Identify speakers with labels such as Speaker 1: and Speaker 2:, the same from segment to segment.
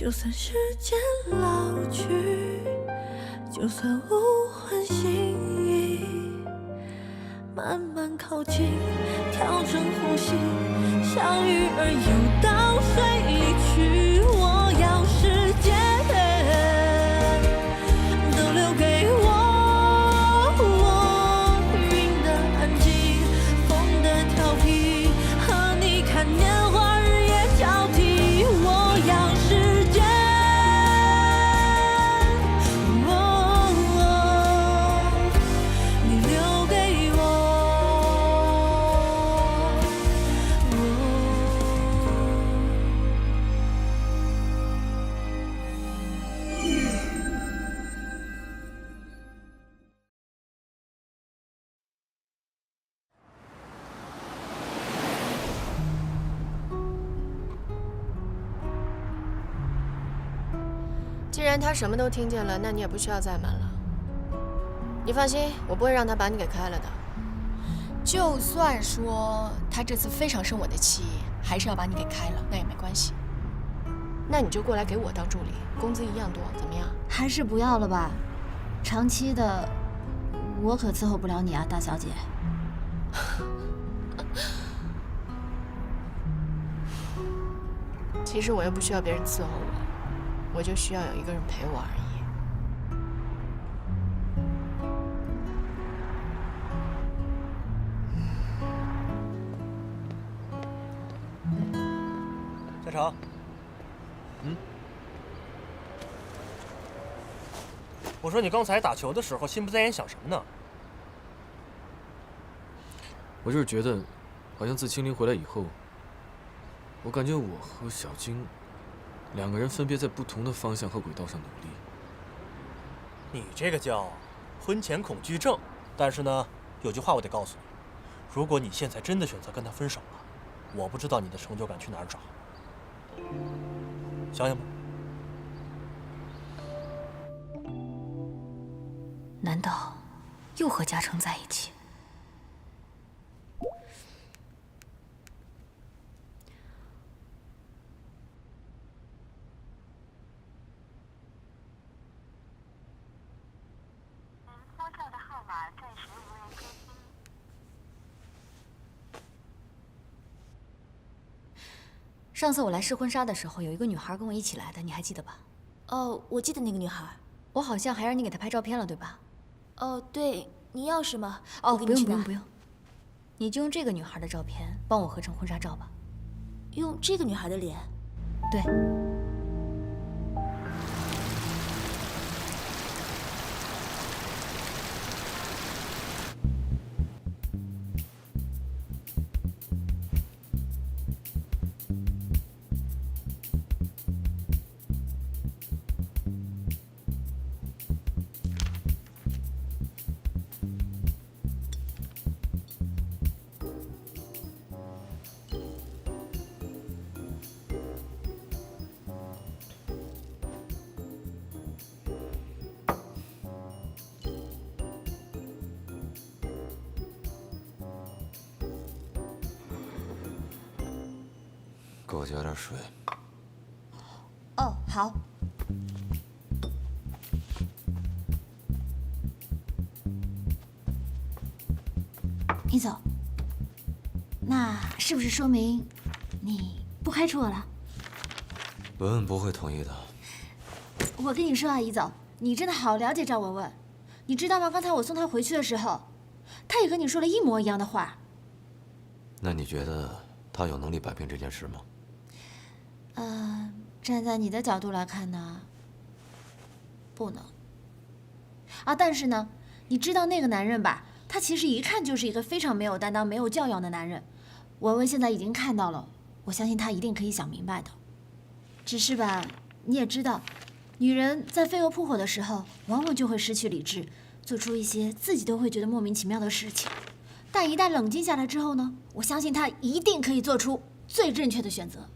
Speaker 1: 就算时间老去，就算无关心意，慢慢靠近，调整呼吸，像鱼儿游到水里去。我要时间都留给我，云的安静，风的调皮，和你看年华日夜交替。我要时间，你留给我。
Speaker 2: 既然他什么都听见了，那你也不需要再瞒了。你放心，我不会让他把你给开了的。
Speaker 3: 就算说他这次非常生我的气，还是要把你给开了，那也没关系。
Speaker 2: 那你就过来给我当助理，工资一样多，怎么样？
Speaker 4: 还是不要了吧，长期的，我可伺候不了你啊，大小姐。
Speaker 2: 其实我又不需要别人伺候我就需要有一个人陪我而已。
Speaker 5: 嘉诚，我说你刚才打球的时候心不在焉，想什么呢？
Speaker 6: 我就是觉得，好像自青林回来以后，我感觉我和小晶两个人分别在不同的方向和轨道上努力。
Speaker 5: 你这个叫婚前恐惧症。但是呢，有句话我得告诉你，如果你现在真的选择跟他分手了，我不知道你的成就感去哪儿找。想想吧。
Speaker 4: 难道又和嘉诚在一起？
Speaker 7: 拨叫的号码暂时无人接听。
Speaker 4: 上次我来试婚纱的时候，有一个女孩跟我一起来的，你还记得吧？
Speaker 8: 哦，我记得那个女孩。
Speaker 4: 我好像还让你给她拍照片了，对吧？
Speaker 8: 哦，对，你要是吗？
Speaker 4: 哦，不用
Speaker 8: 我给你去拿
Speaker 4: 不用不用，你就用这个女孩的照片帮我合成婚纱照吧。
Speaker 8: 用这个女孩的脸。
Speaker 4: 对。
Speaker 6: 给我加点水。
Speaker 4: 哦，好。你走，那是不是说明你不开除我了？
Speaker 6: 文文不会同意的。
Speaker 4: 我跟你说啊，怡总，你真的好了解赵文文，你知道吗？刚才我送她回去的时候，她也和你说了一模一样的话。
Speaker 6: 那你觉得他有能力摆平这件事吗？
Speaker 4: 站在你的角度来看呢，不能。啊，但是呢，你知道那个男人吧？他其实一看就是一个非常没有担当、没有教养的男人。文文现在已经看到了，我相信他一定可以想明白的。只是吧，你也知道，女人在飞蛾扑火的时候，往往就会失去理智，做出一些自己都会觉得莫名其妙的事情。但一旦冷静下来之后呢，我相信他一定可以做出最正确的选择。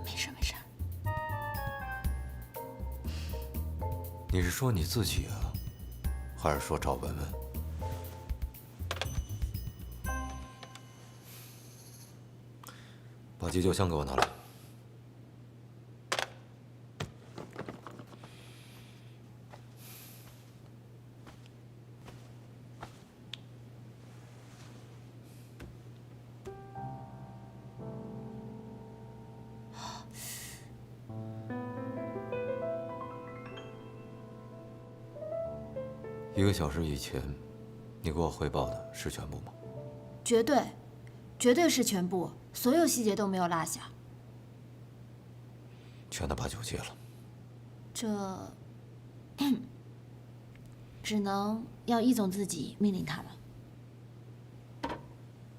Speaker 4: 没事没事。
Speaker 6: 你是说你自己啊？
Speaker 9: 还是说找文文？把急救箱给我拿来。1个小时以前，你给我汇报的是全部吗？
Speaker 4: 绝对，绝对是全部，所有细节都没有落下。
Speaker 9: 劝他把酒戒了。
Speaker 4: 这只能要易总自己命令他了。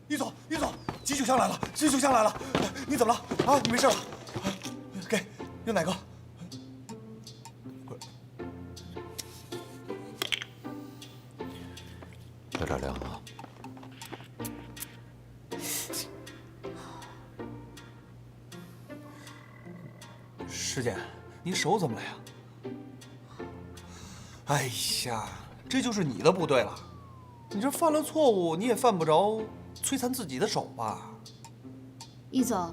Speaker 10: 易总，易总，急救箱来了，急救箱来了！你怎么了？啊，你没事吧？给，用奶哥。
Speaker 9: 有点凉啊。
Speaker 10: 师姐，你手怎么了呀？哎呀，这就是你的不对了。你这犯了错误，你也犯不着摧残自己的手吧？
Speaker 4: 易总，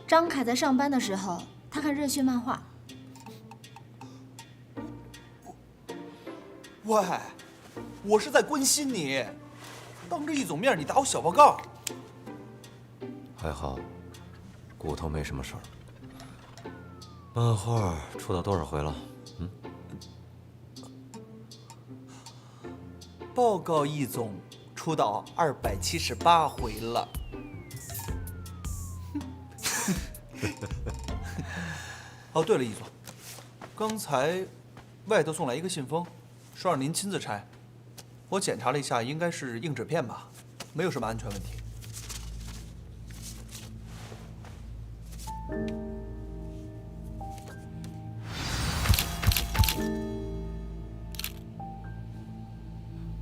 Speaker 4: 张凯在上班的时候，他看热血漫画。
Speaker 10: 喂，我是在关心你，当着易总面你打我小报告。
Speaker 9: 还好，骨头没什么事儿。漫画出到多少回了？
Speaker 10: 报告易总，出到278回了。哦，对了，易总，刚才外头送来一个信封，说让您亲自拆。我检查了一下，应该是硬纸片吧，没有什么安全问题。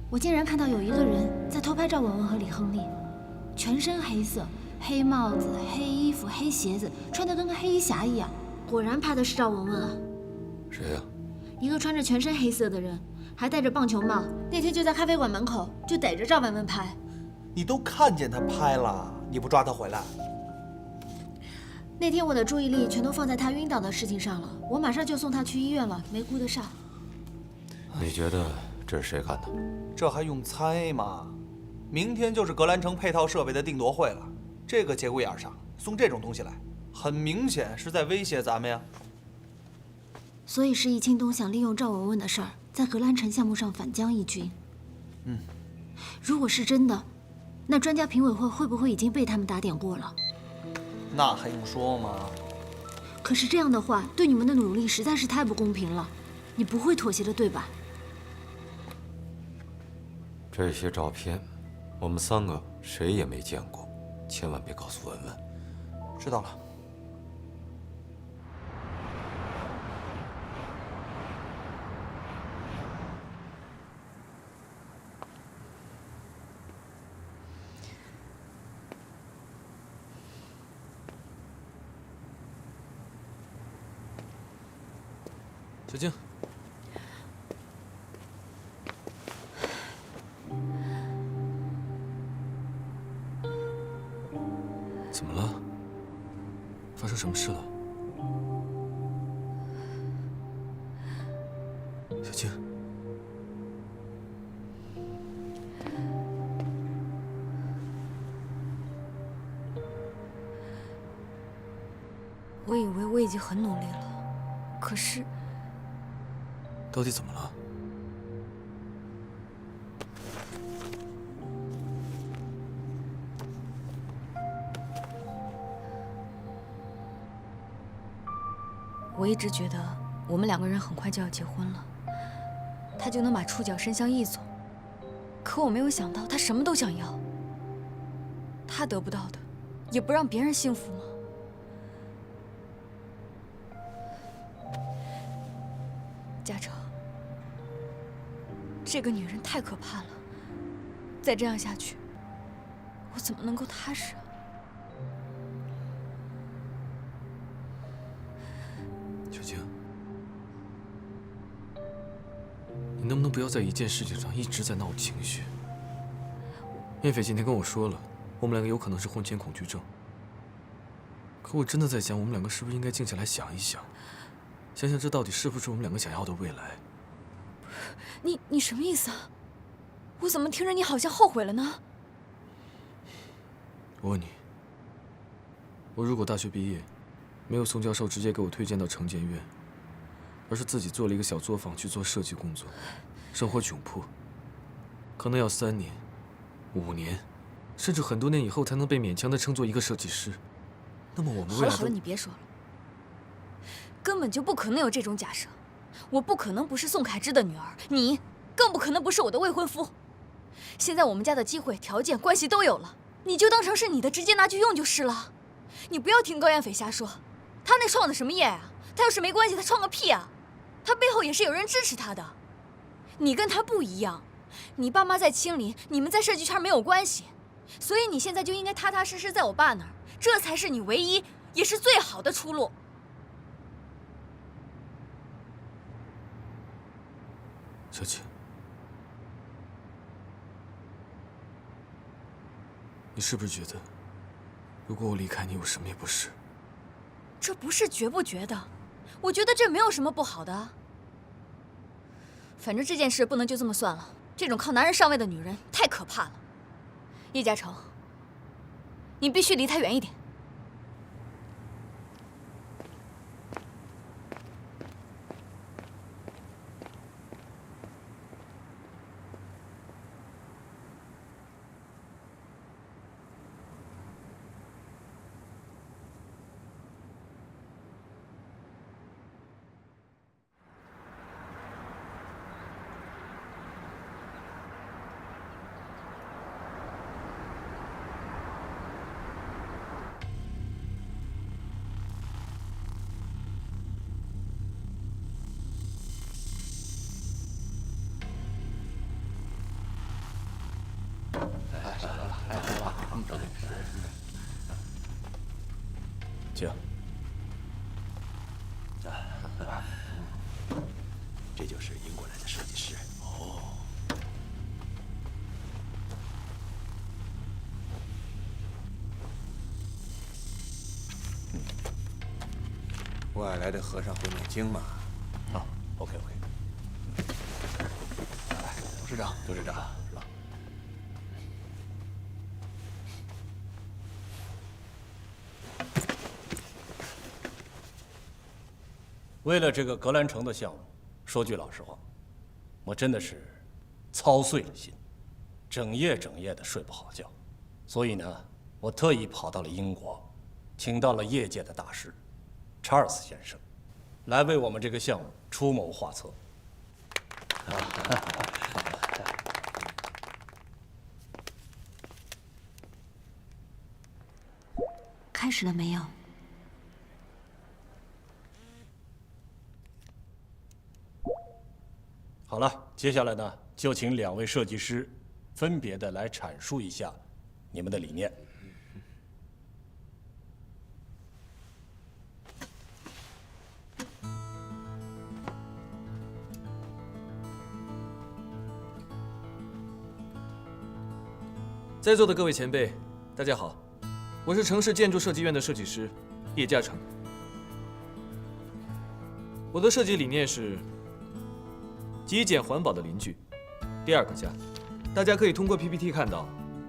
Speaker 4: 我竟然看到有一个人在偷拍赵文文和李亨利，全身黑色，黑帽子、黑衣服、黑鞋子，穿得跟个黑衣侠一样。果然拍的是赵文文啊！
Speaker 9: 谁呀？
Speaker 4: 一个穿着全身黑色的人，还戴着棒球帽，那天就在咖啡馆门口就逮着赵文文拍。
Speaker 10: 你都看见他拍了，你不抓他回来？
Speaker 4: 那天我的注意力全都放在他晕倒的事情上了，我马上就送他去医院了，没顾得上。
Speaker 9: 你觉得这是谁干的？
Speaker 10: 这还用猜吗？明天就是格兰城配套设备的定夺会了，这个节骨眼上送这种东西来，很明显是在威胁咱们呀。
Speaker 4: 所以是易清东想利用赵文文的事儿，在格兰城项目上反将一军。如果是真的，那专家评委会会不会已经被他们打点过了？
Speaker 10: 那还用说吗？
Speaker 4: 可是这样的话，对你们的努力实在是太不公平了。你不会妥协的，对吧？
Speaker 9: 这些照片，我们3个谁也没见过，千万别告诉文文。
Speaker 10: 知道了。
Speaker 6: 小静，怎么了？发生什么事了？小静，
Speaker 1: 我以为我已经很努力了，可是
Speaker 6: 到底怎么了？
Speaker 1: 我一直觉得我们2个人很快就要结婚了，他就能把触角伸向易总。可我没有想到他什么都想要，他得不到的，也不让别人幸福吗？嘉诚，这个女人太可怕了，再这样下去，我怎么能够踏实啊？
Speaker 6: 小静，你你能不能不要在一件事情上一直在闹情绪？燕斐今天跟我说了，我们两个有可能是婚前恐惧症。可我真的在想，我们两个是不是应该静下来想一想，想想这到底是不是我们两个想要的未来？
Speaker 4: 你什么意思啊？我怎么听着你好像后悔了呢？
Speaker 6: 我问你，我如果大学毕业，没有宋教授直接给我推荐到城建院，而是自己做了一个小作坊去做设计工作，生活窘迫，可能要3年、5年，甚至很多年以后才能被勉强的称作一个设计师。那么我们未来……
Speaker 4: 好了，你别说了，根本就不可能有这种假设。我不可能不是宋凯之的女儿，你更不可能不是我的未婚夫。现在我们家的机会、条件、关系都有了，你就当成是你的，直接拿去用就是了。你不要听高彦斐瞎说，他那创的什么业啊？他要是没关系，他创个屁啊！他背后也是有人支持他的。你跟他不一样，你爸妈在清理，你们在设计圈没有关系，所以你现在就应该踏踏实实在我爸那儿，这才是你唯一也是最好的出路。
Speaker 6: 小青，你是不是觉得，如果我离开你，我什么也不是？
Speaker 4: 这不是觉不觉得，我觉得这没有什么不好的。反正这件事不能就这么算了，这种靠男人上位的女人太可怕了。叶嘉诚，你必须离她远一点。
Speaker 11: 请。这就是英国来的设计师。哦。外来的和尚会念经吗？
Speaker 10: 啊 ，OK。董事长，
Speaker 11: 董事长。
Speaker 12: 为了这个格兰城的项目，说句老实话，我真的是操碎了心，整夜的睡不好觉。所以呢，我特意跑到了英国，请到了业界的大师查尔斯先生，来为我们这个项目出谋划策。
Speaker 4: 开始了没有？
Speaker 12: 好了，接下来呢，就请2位设计师分别的来阐述一下你们的理念。
Speaker 6: 在座的各位前辈，大家好，我是城市建筑设计院的设计师叶嘉诚。我的设计理念是极简环保的邻居，第2个家。大家可以通过 PPT 看到，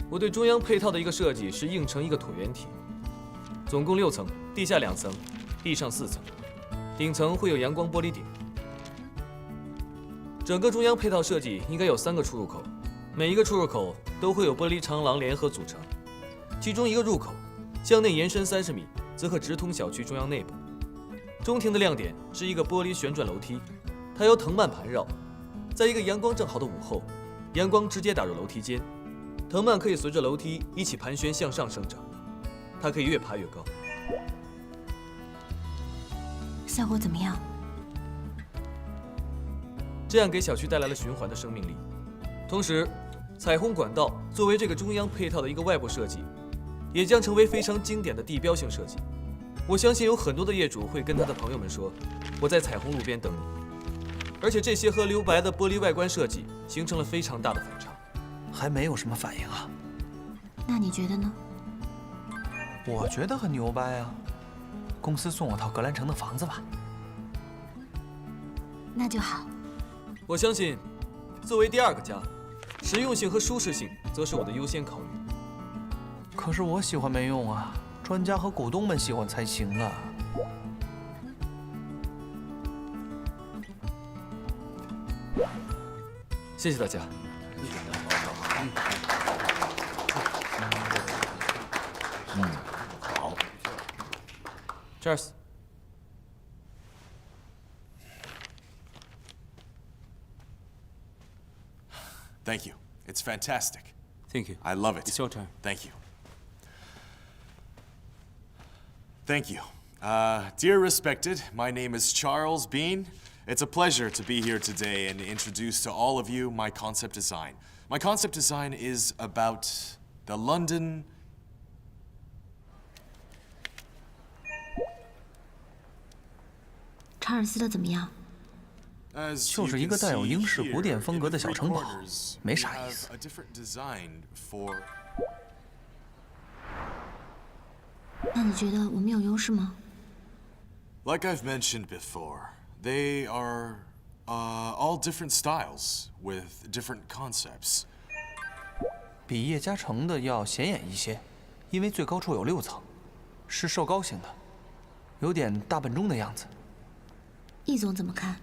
Speaker 6: 我对中央配套的一个设计是硬成一个椭圆体，总共6层，地下2层，地上4层，顶层会有阳光玻璃顶。整个中央配套设计应该有3个出入口，每一个出入口都会有玻璃长廊联合组成，其中一个入口向内延伸30米，则可直通小区中央内部。中庭的亮点是一个玻璃旋转楼梯，它由藤蔓盘绕，在一个阳光正好的午后，阳光直接打入楼梯间，藤蔓可以随着楼梯一起盘旋向上生长，它可以越爬越高。
Speaker 4: 效果怎么样？
Speaker 6: 这样给小区带来了循环的生命力。同时，彩虹管道作为这个中央配套的一个外部设计，也将成为非常经典的地标性设计。我相信有很多的业主会跟他的朋友们说：“我在彩虹路边等你。”而且这些和留白的玻璃外观设计形成了非常大的反差。
Speaker 10: 还没有什么反应啊？
Speaker 4: 那你觉得呢？
Speaker 10: 我觉得很牛掰啊！公司送我套格兰城的房子吧。
Speaker 4: 那就好。
Speaker 6: 我相信，作为第二个家，实用性和舒适性则是我的优先考虑。
Speaker 10: 可是我喜欢没用啊，专家和股东们喜欢才行啊。
Speaker 6: 谢谢大家。
Speaker 12: 好。
Speaker 6: Cheers。
Speaker 13: Thank you. It's fantastic.
Speaker 11: Thank you.
Speaker 13: I love it.
Speaker 11: It's your turn.
Speaker 13: Thank you. Thank you. Dear respected, my name is Charles Bean. It's a pleasure to be here today and introduce to all of you my concept design. My concept design is about the London...
Speaker 4: 查尔斯的怎么样？
Speaker 10: 就是一个带有英式古典风格的小城堡，没啥意思。
Speaker 4: 那你觉得我们有优势吗？
Speaker 13: Like I've mentioned before, they are all different styles with different concepts.
Speaker 10: 比叶嘉诚的要显眼一些，因为最高处有6层，是瘦高型的，有点大笨钟的样子。
Speaker 4: 易总怎么看？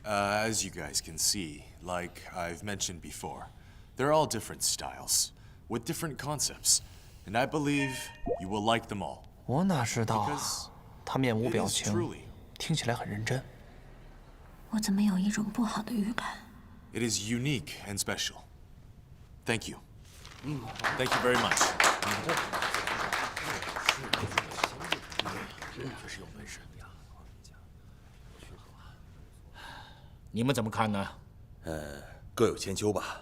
Speaker 13: As you guys can see, like I've mentioned before, they're all different styles with different concepts, and I believe you will like them all.
Speaker 10: 我哪知道啊？他面无表情，听起来很认真。
Speaker 4: 我怎么有一种不好的预感？
Speaker 13: It is unique and special. Thank you. Thank you very much.
Speaker 14: 你们怎么看呢？
Speaker 15: 各有千秋吧。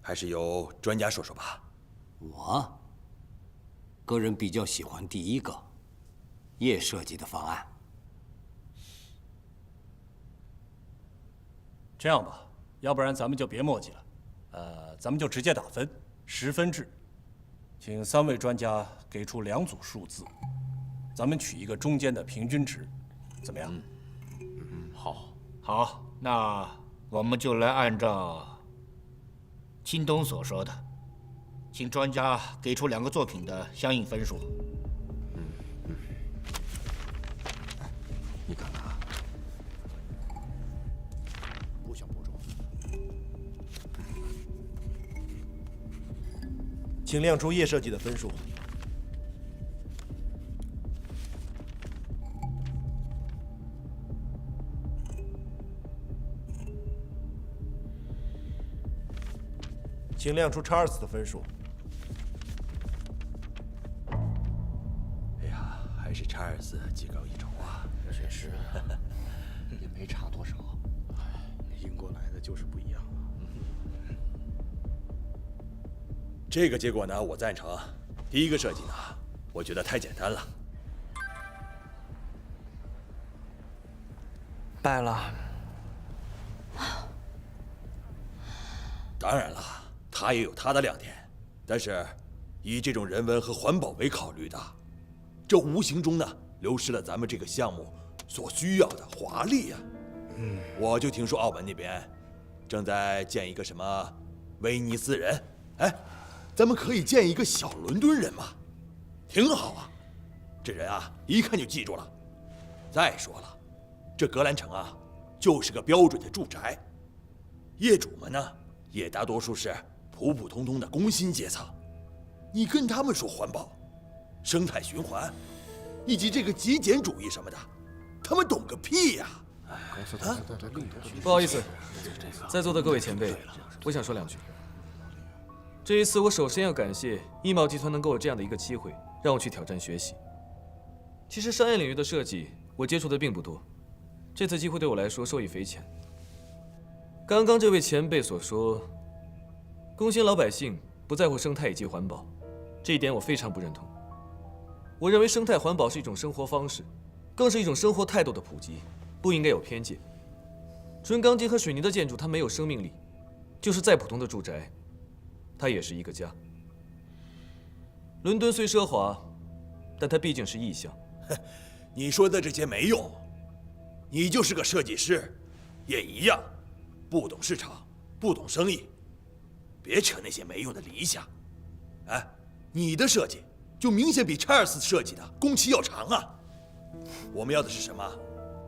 Speaker 15: 还是由专家说说吧。
Speaker 14: 我个人比较喜欢第一个叶设计的方案。
Speaker 12: 这样吧，要不然咱们就别磨叽了，咱们就直接打分，10分制，请3位专家给出2组数字，咱们取一个中间的平均值，怎么样？
Speaker 14: 好。好，那我们就来按照青东所说的，请专家给出2个作品的相应分数。
Speaker 11: 你看看啊，不想播种。
Speaker 5: 请亮出叶设计的分数。请亮出查尔斯的分数。
Speaker 15: 哎呀，还是查尔斯技高一筹啊！
Speaker 11: 确实，也没差多少。英国来的就是不一样啊。
Speaker 15: 这个结果呢，我赞成。第一个设计呢，我觉得太简单了。
Speaker 10: 败了。
Speaker 15: 当然了。它也有它的亮点，但是以这种人文和环保为考虑的，这无形中呢流失了咱们这个项目所需要的华丽呀。我就听说澳门那边正在建一个什么威尼斯人，哎，咱们可以建一个小伦敦人嘛，挺好啊。这人啊一看就记住了。再说了，这格兰城啊就是个标准的住宅，业主们呢也大多数是普普通通的工薪阶层，你跟他们说环保、生态循环，以及这个极简主义什么的，他们懂个屁呀！
Speaker 6: 不好意思，在座的各位前辈，我想说2句。这一次，我首先要感谢易茂集团能够有这样的一个机会，让我去挑战学习。其实商业领域的设计，我接触的并不多，这次机会对我来说受益匪浅。刚刚这位前辈所说，工薪老百姓不在乎生态以及环保，这一点我非常不认同。我认为生态环保是一种生活方式，更是一种生活态度的普及，不应该有偏见。纯钢筋和水泥的建筑，它没有生命力，就是再普通的住宅，它也是一个家。伦敦虽奢华，但它毕竟是异乡。
Speaker 15: 你说的这些没用，你就是个设计师，也一样，不懂市场，不懂生意，别扯那些没用的理想。哎，你的设计就明显比查尔斯设计的工期要长啊！我们要的是什么？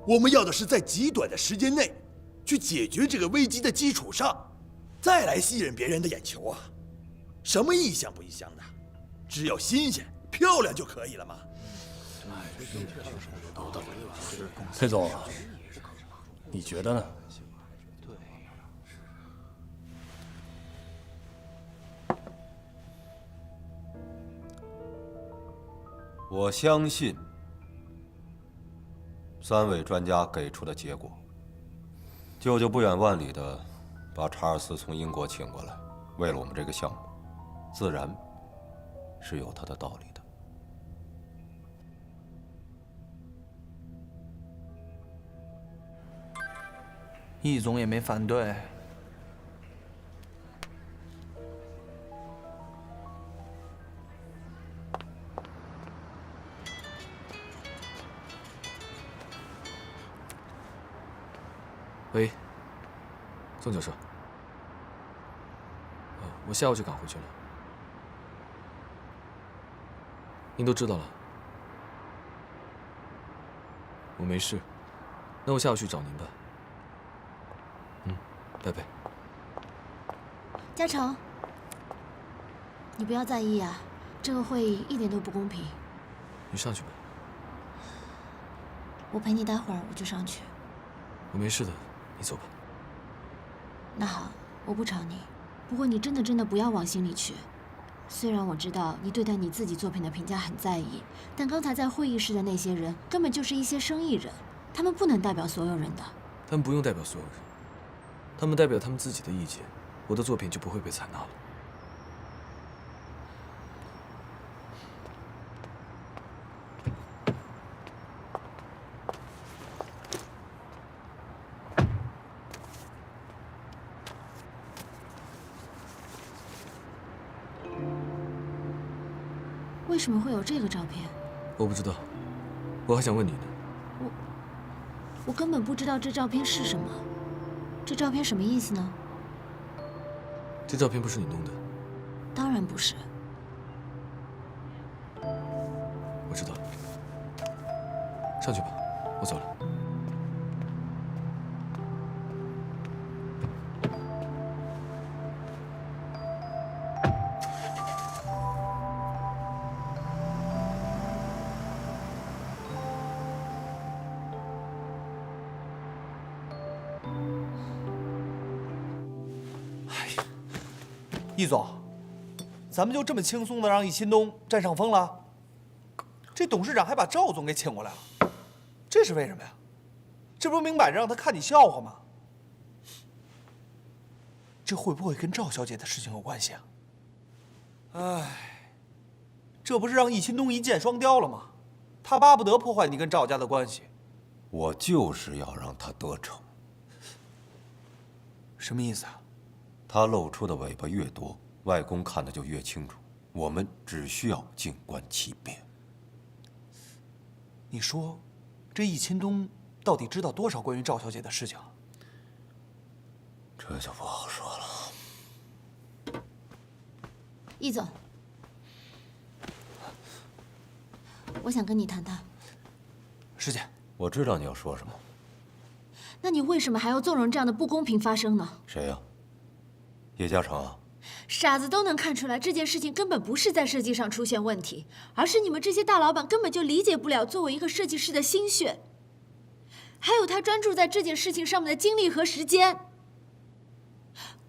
Speaker 15: 我们要的是在极短的时间内，去解决这个危机的基础上，再来吸引别人的眼球啊！什么异乡不异乡的，只要新鲜漂亮就可以了嘛。
Speaker 12: 裴总，你觉得呢？
Speaker 9: 我相信3位专家给出的结果。舅舅不远万里的把查尔斯从英国请过来，为了我们这个项目，自然是有他的道理的。
Speaker 10: 易总也没反对。
Speaker 6: 喂，宋教授，我下午就赶回去了。您都知道了，我没事，那我下午去找您吧。拜拜。
Speaker 4: 嘉诚，你不要在意啊，这个会议一点都不公平。
Speaker 6: 你上去吧。
Speaker 4: 我陪你待会儿，我就上去。
Speaker 6: 我没事的，你走吧。
Speaker 4: 那好，我不吵你。不过你真的不要往心里去。虽然我知道你对待你自己作品的评价很在意，但刚才在会议室的那些人根本就是一些生意人，他们不能代表所有人的。
Speaker 6: 他们不用代表所有人，他们代表他们自己的意见，我的作品就不会被采纳了。
Speaker 4: 为什么会有这个照片？
Speaker 6: 我不知道，我还想问你呢。
Speaker 4: 我根本不知道这照片是什么。这照片什么意思呢？
Speaker 6: 这照片不是你弄的？
Speaker 4: 当然不是。
Speaker 6: 我知道了。上去吧，我走了。
Speaker 10: 易总，咱们就这么轻松的让易新东占上风了？这董事长还把赵总给请过来了，这是为什么呀？这不明摆着让他看你笑话吗？这会不会跟赵小姐的事情有关系啊？哎，这不是让易新东一箭双雕了吗？他巴不得破坏你跟赵家的关系。
Speaker 9: 我就是要让他得逞。
Speaker 10: 什么意思啊？
Speaker 9: 他露出的尾巴越多，外公看得就越清楚。我们只需要静观其变。
Speaker 10: 你说，这易秦东到底知道多少关于赵小姐的事情？
Speaker 9: 这就不好说了。
Speaker 4: 易总，我想跟你谈谈。
Speaker 10: 师姐，
Speaker 9: 我知道你要说什么。
Speaker 4: 那你为什么还要纵容这样的不公平发生呢？
Speaker 9: 谁呀？叶嘉诚啊？
Speaker 4: 傻子都能看出来，这件事情根本不是在设计上出现问题，而是你们这些大老板根本就理解不了作为一个设计师的心血，还有他专注在这件事情上面的精力和时间，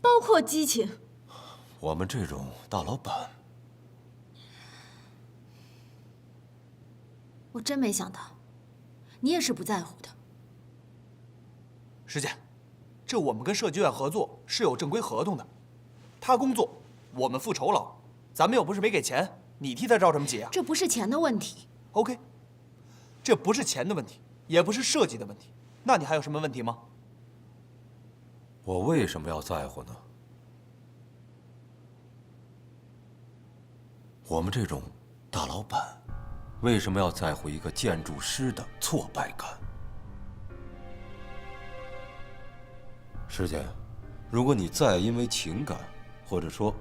Speaker 4: 包括激情。
Speaker 9: 我们这种大老板，
Speaker 4: 我真没想到，你也是不在乎的。
Speaker 10: 师姐，这我们跟设计院合作是有正规合同的。他工作，我们付酬劳，咱们又不是没给钱，你替他着什么急啊？
Speaker 4: 这不是钱的问题。
Speaker 10: OK， 这不是钱的问题，也不是设计的问题，那你还有什么问题吗？
Speaker 9: 我为什么要在乎呢？我们这种大老板，为什么要在乎一个建筑师的挫败感？师姐，如果你再因为情感，或者说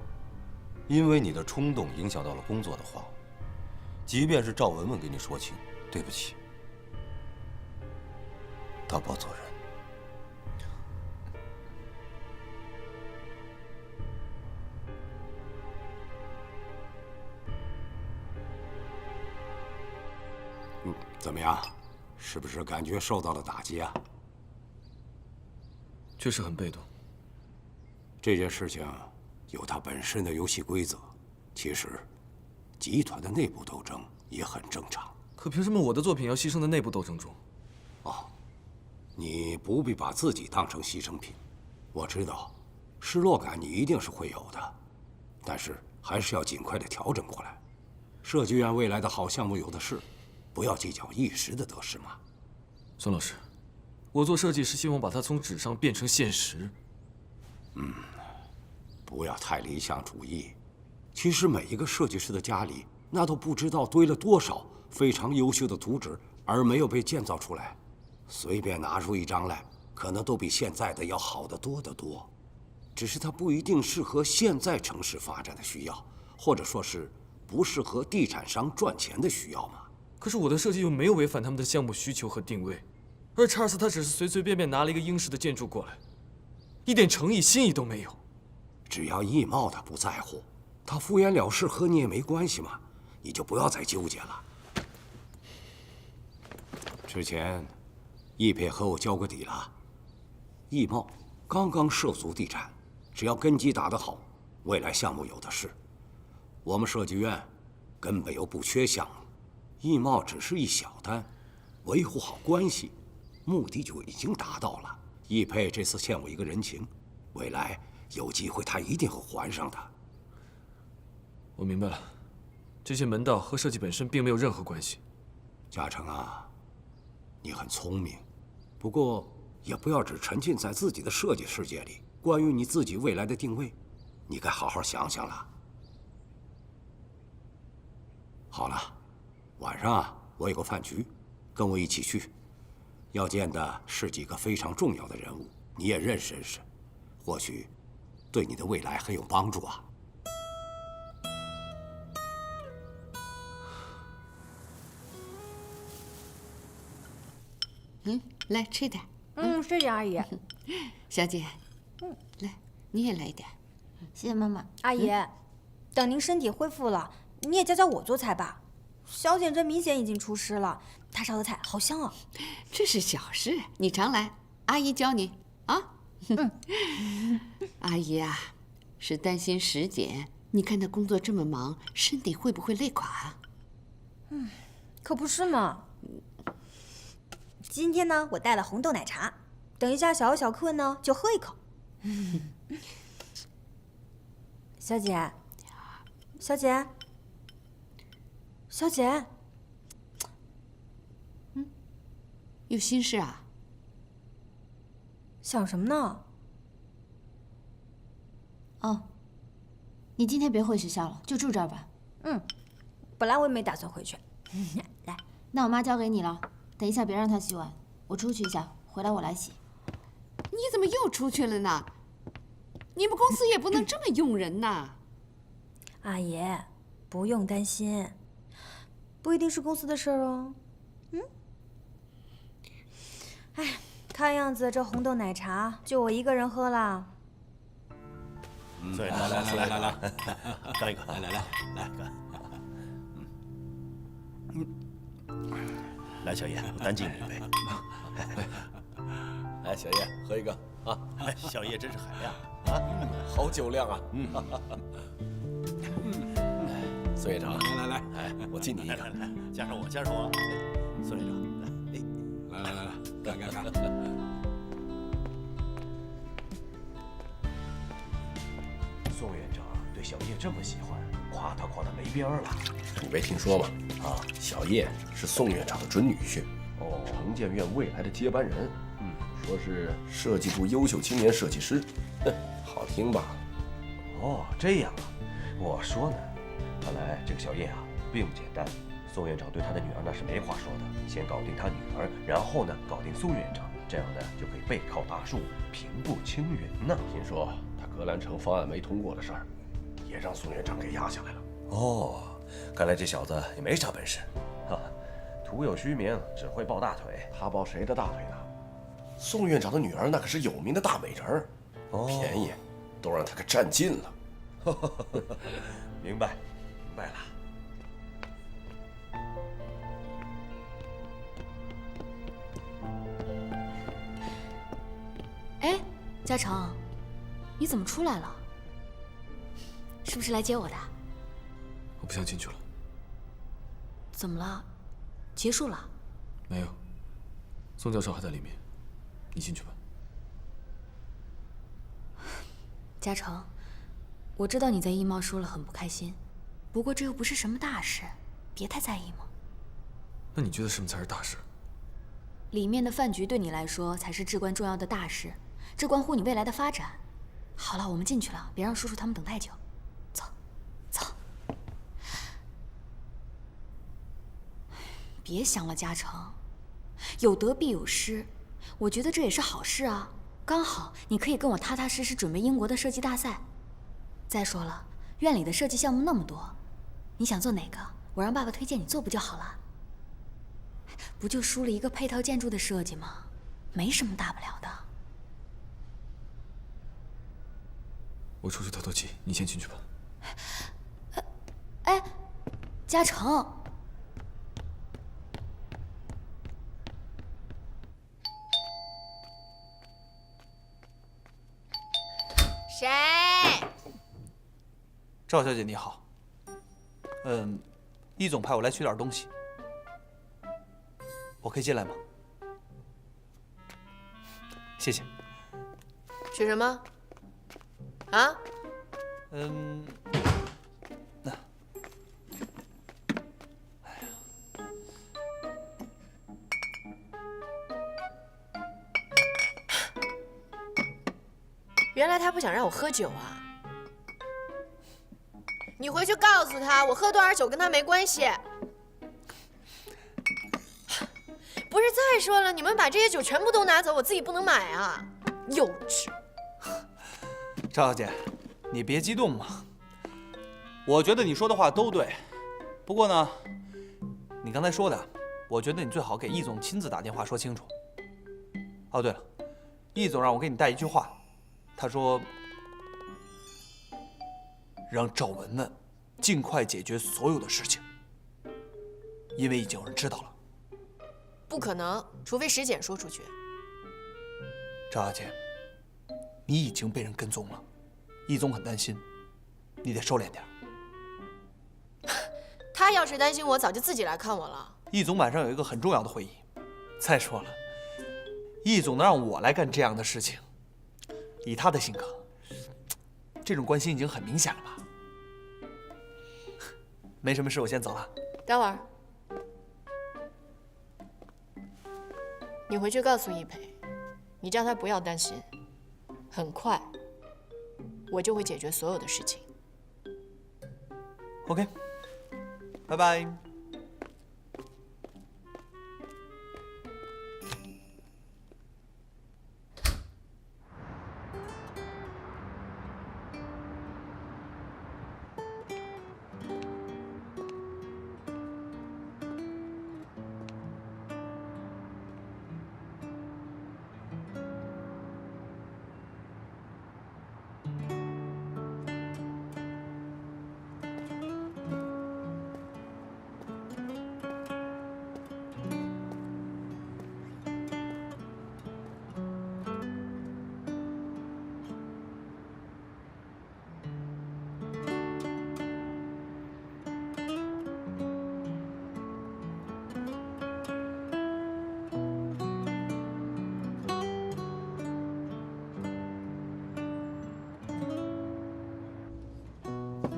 Speaker 9: 因为你的冲动影响到了工作的话，即便是赵文文给你说情，对不起，他不做人。
Speaker 11: 怎么样？是不是感觉受到了打击啊？
Speaker 6: 确实很被动。
Speaker 11: 这件事情有它本身的游戏规则，其实集团的内部斗争也很正常。
Speaker 6: 可凭什么我的作品要牺牲在内部斗争中？
Speaker 11: 哦，你不必把自己当成牺牲品。我知道，失落感你一定是会有的，但是还是要尽快的调整过来。设计院未来的好项目有的是。不要计较一时的得失嘛，
Speaker 6: 孙老师，我做设计是希望把它从纸上变成现实。
Speaker 11: 不要太理想主义。其实每一个设计师的家里，那都不知道堆了多少非常优秀的图纸，而没有被建造出来。随便拿出一张来，可能都比现在的要好得多得多。只是它不一定适合现在城市发展的需要，或者说是不适合地产商赚钱的需要嘛。
Speaker 6: 可是我的设计又没有违反他们的项目需求和定位，而查尔斯他只是随随便便拿了一个英式的建筑过来，一点诚意心意都没有。
Speaker 11: 只要易茂他不在乎，他敷衍了事和你也没关系嘛，你就不要再纠结了。之前易佩和我交过底了，易茂刚刚涉足地产，只要根基打得好，未来项目有的是。我们设计院根本又不缺项目。易茂只是一小单，维护好关系，目的就已经达到了。易佩这次欠我一个人情，未来有机会他一定会还上的。
Speaker 6: 我明白了，这些门道和设计本身并没有任何关系。
Speaker 11: 嘉诚啊，你很聪明，不过也不要只沉浸在自己的设计世界里。关于你自己未来的定位，你该好好想想了。好了。晚上啊，我有个饭局，跟我一起去。要见的是几个非常重要的人物，你也认识认识，或许对你的未来很有帮助啊。
Speaker 16: 来吃点。
Speaker 4: 谢谢阿姨。
Speaker 16: 小姐，来，你也来一点。
Speaker 4: 谢谢妈妈。
Speaker 17: 阿姨，等您身体恢复了，你也教教我做菜吧。小姐这明显已经出师了，她烧的菜好香啊！
Speaker 16: 这是小事，你常来，阿姨教你啊。阿姨啊，是担心石姐，你看她工作这么忙，身体会不会累垮啊？
Speaker 17: 可不是嘛。今天呢，我带了红豆奶茶，等一下小客呢就喝一口。小姐，小姐。小姐，
Speaker 16: 有心事啊？
Speaker 17: 想什么呢？
Speaker 4: 哦，你今天别回学校了，就住这儿吧。
Speaker 17: 本来我也没打算回去。来，
Speaker 4: 那我妈交给你了，等一下别让她洗碗，我出去一下，回来我来洗。
Speaker 16: 你怎么又出去了呢？你们公司也不能这么用人呐。
Speaker 17: 阿姨，不用担心。不一定是公司的事儿哦。哎，看样子这红豆奶茶就我一个人喝了。
Speaker 5: 来，干一个，来，干。来，小叶，我单敬你一杯。来，小叶，喝一个啊！哎，小叶真是海量啊，好酒量啊！孙院长，来，哎，我敬你一个，来，加上我，孙院长，来，干！宋院长对小叶这么喜欢，夸他没边儿了。
Speaker 18: 你没听说吗？啊，小叶是宋院长的准女婿，城建院未来的接班人。说是设计部优秀青年设计师，哼，好听吧？
Speaker 19: 哦，这样啊，我说呢，看来这个小叶啊并不简单。宋院长对他的女儿那是没话说的，先搞定他女儿，然后呢搞定苏院长，这样呢就可以背靠大树，平步青云呢。
Speaker 18: 听说他格兰城方案没通过的事儿，也让宋院长给压下来了。
Speaker 19: 哦，看来这小子也没啥本事，哈，徒有虚名，只会抱大腿。
Speaker 18: 他抱谁的大腿呢？宋院长的女儿那可是有名的大美人儿，便宜都让他给占尽了。
Speaker 19: 明白了。
Speaker 4: 哎，嘉诚，你怎么出来了？是不是来接我的？
Speaker 6: 我不想进去了。
Speaker 4: 怎么了？结束了？
Speaker 6: 没有，宋教授还在里面，你进去吧。
Speaker 4: 嘉诚，我知道你在艺贸输了很不开心，不过这又不是什么大事，别太在意嘛。
Speaker 6: 那你觉得什么才是大事？
Speaker 4: 里面的饭局对你来说才是至关重要的大事，这关乎你未来的发展。好了，我们进去了，别让叔叔他们等太久。走，走。别想了，嘉诚，有得必有失，我觉得这也是好事啊。刚好你可以跟我踏踏实实准备英国的设计大赛。再说了，院里的设计项目那么多，你想做哪个，我让爸爸推荐你做不就好了？不就输了一个配套建筑的设计吗？没什么大不了的。
Speaker 6: 我出去透透气，你先进去吧。
Speaker 4: 哎，嘉诚。
Speaker 2: 谁？
Speaker 10: 赵小姐你好。易总派我来取点东西，我可以进来吗？谢谢。
Speaker 2: 取什么？啊？原来他不想让我喝酒啊！你回去告诉他，我喝多少酒跟他没关系。不是，再说了，你们把这些酒全部都拿走，我自己不能买啊！幼稚。
Speaker 10: 赵小姐，你别激动嘛。我觉得你说的话都对，不过呢，你刚才说的，我觉得你最好给易总亲自打电话说清楚。哦，对了，易总让我给你带一句话，他说让赵文文尽快解决所有的事情，因为已经有人知道了。
Speaker 2: 不可能，除非石简说出去。
Speaker 10: 赵小姐，你已经被人跟踪了，易总很担心，你得收敛点。
Speaker 2: 他要是担心我，早就自己来看我了。
Speaker 10: 易总晚上有一个很重要的会议。再说了，易总能让我来干这样的事情，以他的性格，这种关心已经很明显了吧？没什么事，我先走了。
Speaker 2: 等会儿，你回去告诉易培，你叫他不要担心，很快我就会解决所有的事情。
Speaker 10: OK， 拜拜。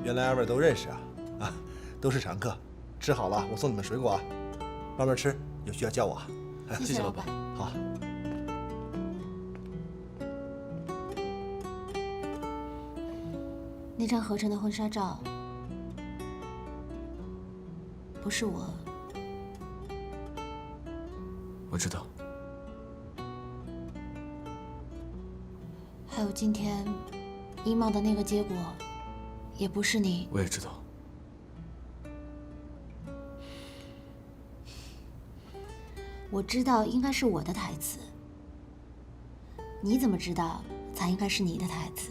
Speaker 20: 原来二位都认识啊！啊，都是常客。吃好了，我送你们水果啊，慢慢吃，有需要叫我啊。
Speaker 4: 谢谢老板。
Speaker 20: 好。
Speaker 4: 那张合成的婚纱照不是我。
Speaker 6: 我知道。
Speaker 4: 还有今天英贸的那个结果，也不是你。
Speaker 6: 我也知道。
Speaker 4: 我知道应该是我的台词，你怎么知道才应该是你的台词？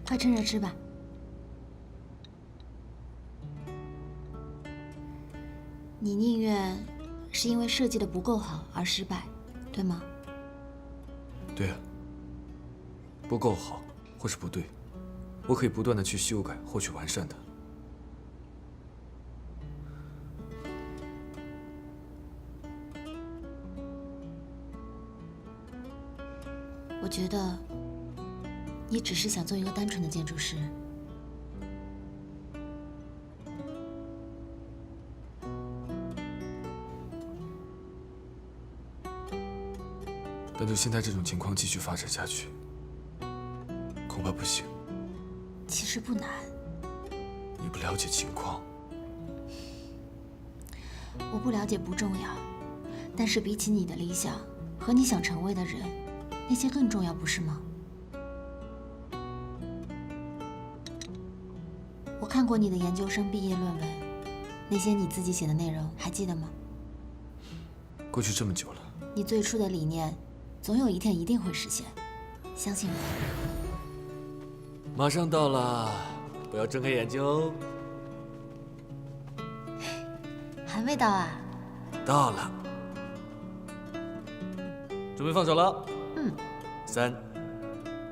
Speaker 4: 快趁热吃吧。你宁愿是因为设计的不够好而失败，对吗？
Speaker 6: 对啊，不够好或是不对，我可以不断的去修改或去完善它。
Speaker 4: 我觉得你只是想做一个单纯的建筑师。
Speaker 6: 但就现在这种情况继续发展下去，恐怕不行。
Speaker 4: 其实不难。
Speaker 6: 你不了解情况。
Speaker 4: 我不了解不重要，但是比起你的理想和你想成为的人，那些更重要，不是吗？我看过你的研究生毕业论文，那些你自己写的内容还记得吗？
Speaker 6: 过去这么久了，
Speaker 4: 你最初的理念，总有一天一定会实现，相信我。
Speaker 6: 马上到了，不要睁开眼睛哦。
Speaker 4: 还没到啊？
Speaker 6: 到了，准备放手了。
Speaker 4: 嗯。
Speaker 6: 3、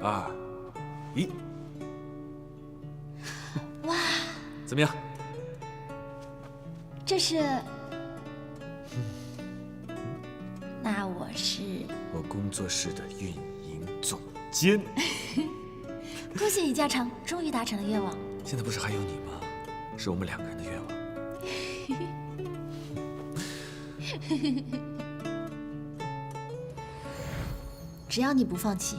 Speaker 6: 2、1。
Speaker 4: 哇！
Speaker 6: 怎么样？
Speaker 4: 这是……那我是
Speaker 6: 我工作室的运营总监。
Speaker 4: 恭喜李嘉诚，终于达成了愿望。
Speaker 6: 现在不是还有你吗？是我们2个人的愿望。
Speaker 4: 只要你不放弃。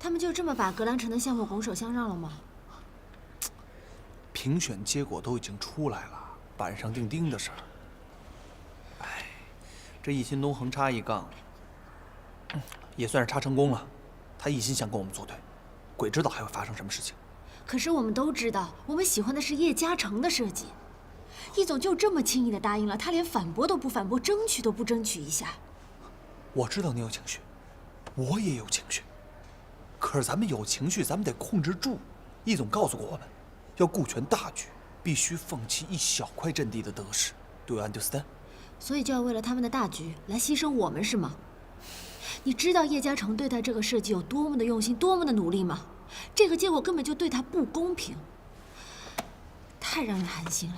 Speaker 4: 他们就这么把格兰城的项目拱手相让了吗？
Speaker 10: 评选结果都已经出来了，板上钉钉的事儿。哎，这易新东横插一杠，也算是插成功了。他一心想跟我们作对，鬼知道还会发生什么事情。
Speaker 4: 可是我们都知道，我们喜欢的是叶嘉诚的设计。易总就这么轻易的答应了，他连反驳都不反驳，争取都不争取一下。
Speaker 10: 我知道你有情绪，我也有情绪。可是咱们有情绪，咱们得控制住。易总告诉过我们，要顾全大局，必须放弃一小块阵地的得失。Do you understand？
Speaker 4: 所以就要为了他们的大局来牺牲我们，是吗？你知道叶嘉诚对待这个设计有多么的用心，多么的努力吗？这个结果根本就对他不公平，太让人寒心了。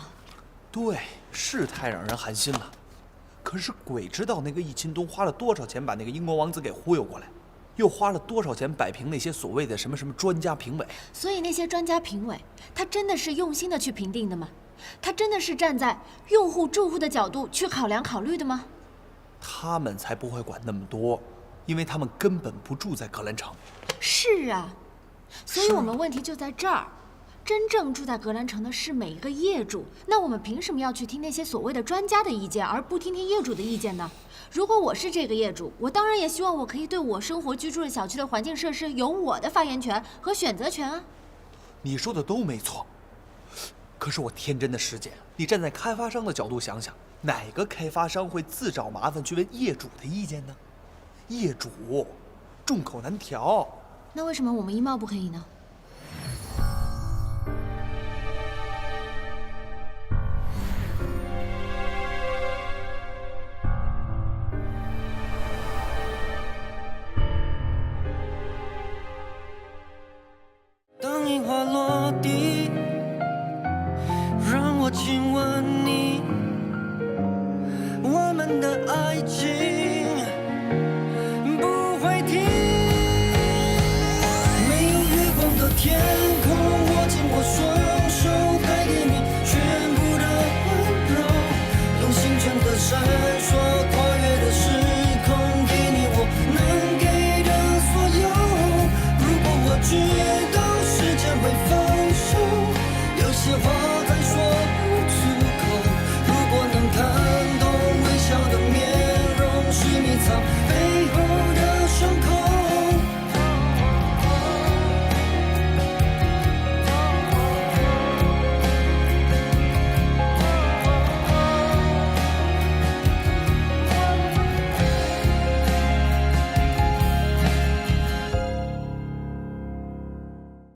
Speaker 10: 对，是太让人寒心了。可是鬼知道那个易钦东花了多少钱把那个英国王子给忽悠过来。又花了多少钱摆平那些所谓的什么专家评委？
Speaker 4: 所以那些专家评委，他真的是用心的去评定的吗？他真的是站在用户、住户的角度去考虑的吗？
Speaker 10: 他们才不会管那么多，因为他们根本不住在格兰城。
Speaker 4: 是啊，所以我们问题就在这儿。真正住在格兰城的是每一个业主，那我们凭什么要去听那些所谓的专家的意见，而不听业主的意见呢？如果我是这个业主，我当然也希望我可以对我生活居住的小区的环境设施有我的发言权和选择权啊。
Speaker 10: 你说的都没错，可是我天真的实践，你站在开发商的角度想想，哪个开发商会自找麻烦去问业主的意见呢？业主众口难调。
Speaker 4: 那为什么我们英贸不可以呢？
Speaker 21: 花落地。